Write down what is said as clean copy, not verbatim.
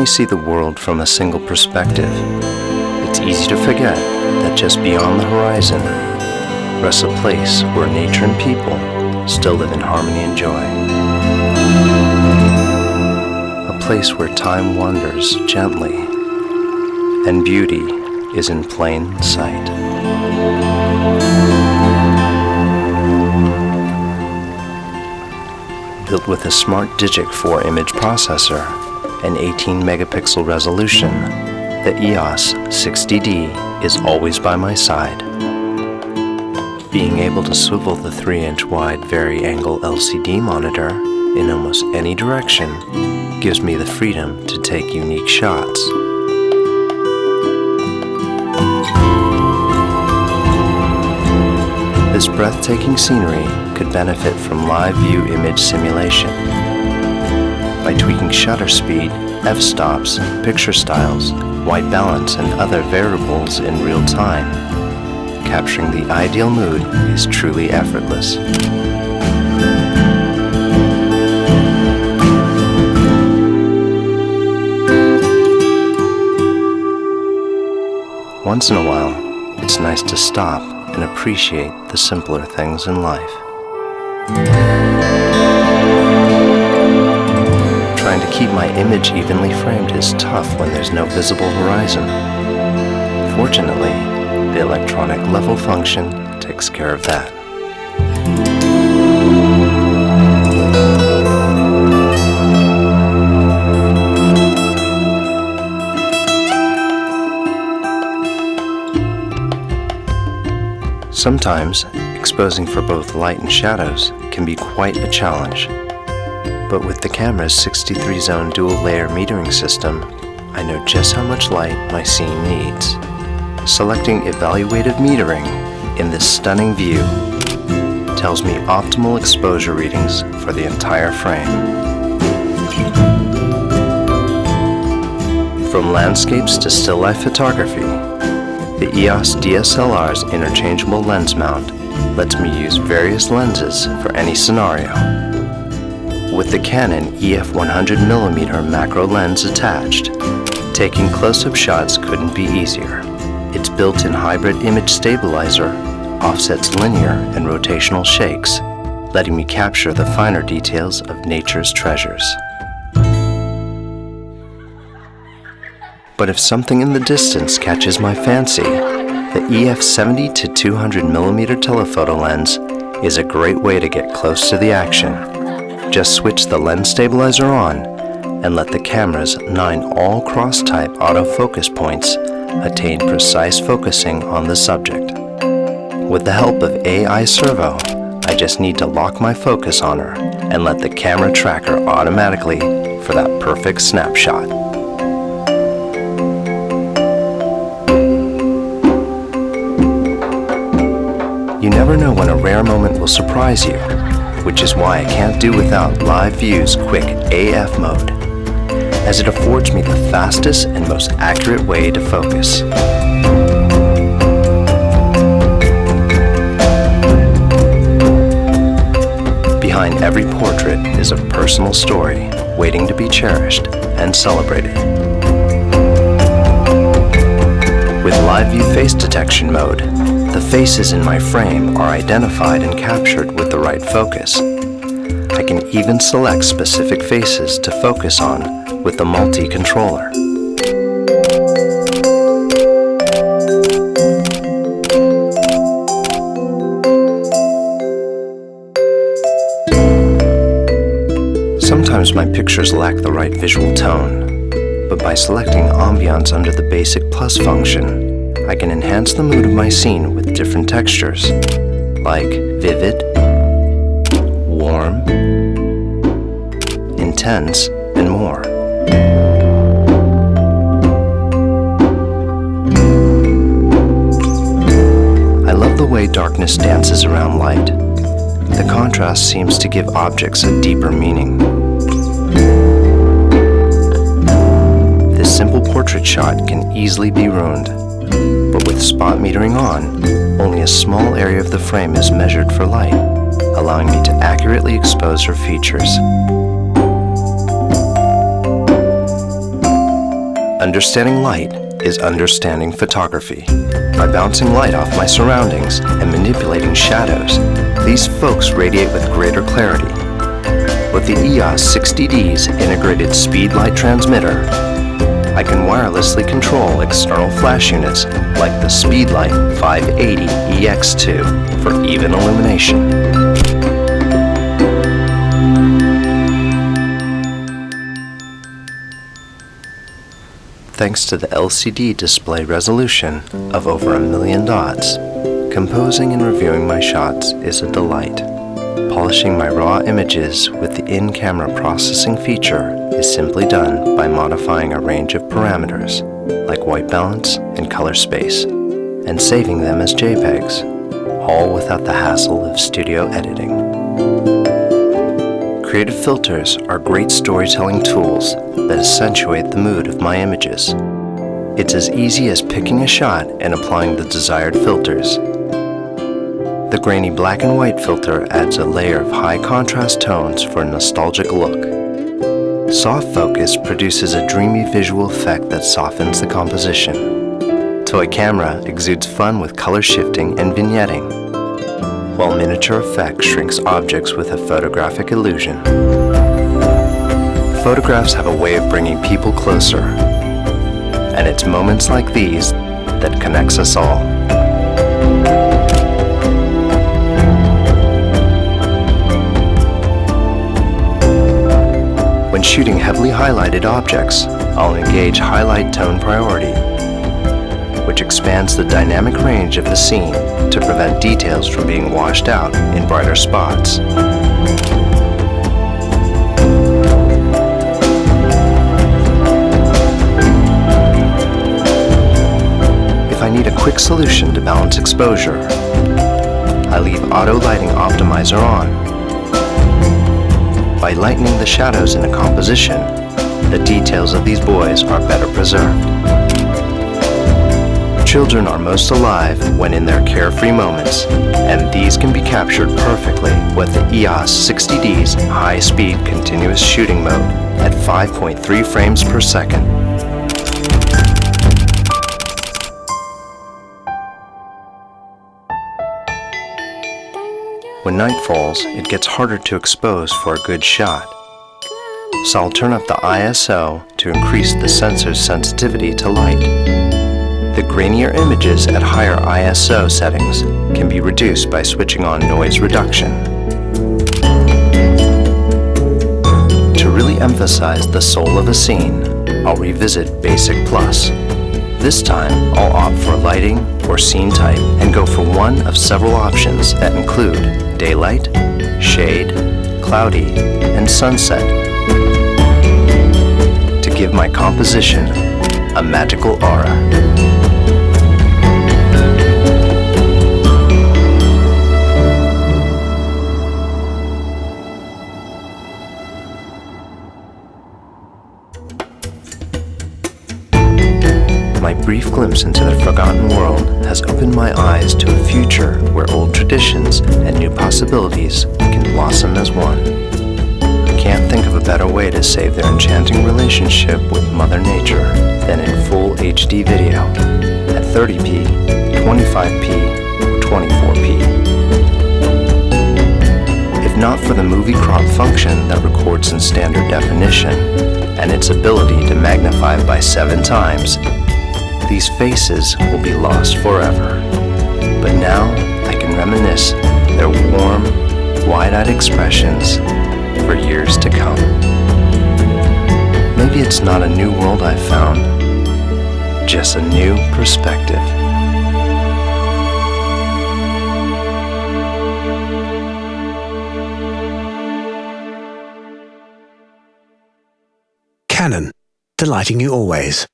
only see the world from a single perspective, it's easy to forget that just beyond the horizon rests a place where nature and people still live in harmony and joy. A place where time wanders gently and beauty is in plain sight. Built with a smart Digic 4 image processor and 18 megapixel resolution, the EOS 60D is always by my side. Being able to swivel the 3-inch wide vari-angle LCD monitor in almost any direction gives me the freedom to take unique shots. This breathtaking scenery could benefit from live view image simulation. By tweaking shutter speed, f-stops, picture styles, white balance, and other variables in real time, capturing the ideal mood is truly effortless. Once in a while, it's nice to stop and appreciate the simpler things in life. Trying to keep my image evenly framed is tough when there's no visible horizon. Fortunately, the electronic level function takes care of that. Sometimes, exposing for both light and shadows can be quite a challenge. But with the camera's 63-zone dual-layer metering system, I know just how much light my scene needs. Selecting evaluative metering in this stunning view tells me optimal exposure readings for the entire frame. From landscapes to still life photography, the EOS DSLR's interchangeable lens mount lets me use various lenses for any scenario. With the Canon EF 100mm macro lens attached, taking close-up shots couldn't be easier. Its built-in hybrid image stabilizer offsets linear and rotational shakes, letting me capture the finer details of nature's treasures. But if something in the distance catches my fancy, the EF 70 to 200mm telephoto lens is a great way to get close to the action. Just switch the lens stabilizer on and let the camera's 9 all-cross-type autofocus points attain precise focusing on the subject. With the help of AI Servo, I just need to lock my focus on her and let the camera track her automatically for that perfect snapshot. You never know when a rare moment will surprise you, which is why I can't do without Live View's quick AF mode, as it affords me the fastest and most accurate way to focus. Behind every portrait is a personal story waiting to be cherished and celebrated. With Live View Face Detection mode, the faces in my frame are identified and captured with the right focus. I can even select specific faces to focus on with the multi-controller. Sometimes my pictures lack the right visual tone, but by selecting ambiance under the basic plus function, I can enhance the mood of my scene with different textures, like vivid, warm, intense, and more. I love the way darkness dances around light. The contrast seems to give objects a deeper meaning. This simple portrait shot can easily be ruined. But with spot metering on, only a small area of the frame is measured for light, allowing me to accurately expose her features. Understanding light is understanding photography. By bouncing light off my surroundings and manipulating shadows, these folks radiate with greater clarity. With the EOS 60D's integrated speed light transmitter, I can wirelessly control external flash units like the Speedlight 580 EX2 for even illumination. Thanks to the LCD display resolution of over 1 million dots, composing and reviewing my shots is a delight. Polishing my raw images with the in-camera processing feature is simply done by modifying a range of parameters like white balance and color space, and saving them as JPEGs, all without the hassle of studio editing. Creative filters are great storytelling tools that accentuate the mood of my images. It's as easy as picking a shot and applying the desired filters. The grainy black and white filter adds a layer of high contrast tones for a nostalgic look. Soft focus produces a dreamy visual effect that softens the composition. Toy camera exudes fun with color shifting and vignetting, while miniature effect shrinks objects with a photographic illusion. Photographs have a way of bringing people closer, and it's moments like these that connects us all. When shooting heavily highlighted objects, I'll engage highlight tone priority, which expands the dynamic range of the scene to prevent details from being washed out in brighter spots. If I need a quick solution to balance exposure, I leave Auto Lighting Optimizer on. By lightening the shadows in a composition, the details of these boys are better preserved. Children are most alive when in their carefree moments, and these can be captured perfectly with the EOS 60D's high-speed continuous shooting mode at 5.3 frames per second. When night falls, it gets harder to expose for a good shot. So I'll turn up the ISO to increase the sensor's sensitivity to light. The grainier images at higher ISO settings can be reduced by switching on noise reduction. To really emphasize the soul of a scene, I'll revisit Basic Plus. This time, I'll opt for lighting or scene type and go for one of several options that include daylight, shade, cloudy, and sunset to give my composition a magical aura. My brief glimpse into the forgotten world has opened my eyes to a future where old traditions and new possibilities can blossom as one. I can't think of a better way to save their enchanting relationship with Mother Nature than in full HD video at 30p, 25p, or 24p. If not for the movie crop function that records in standard definition and its ability to magnify by 7 times, these faces will be lost forever. But now I can reminisce their warm, wide-eyed expressions for years to come. Maybe it's not a new world I've found, just a new perspective. Canon, delighting you always.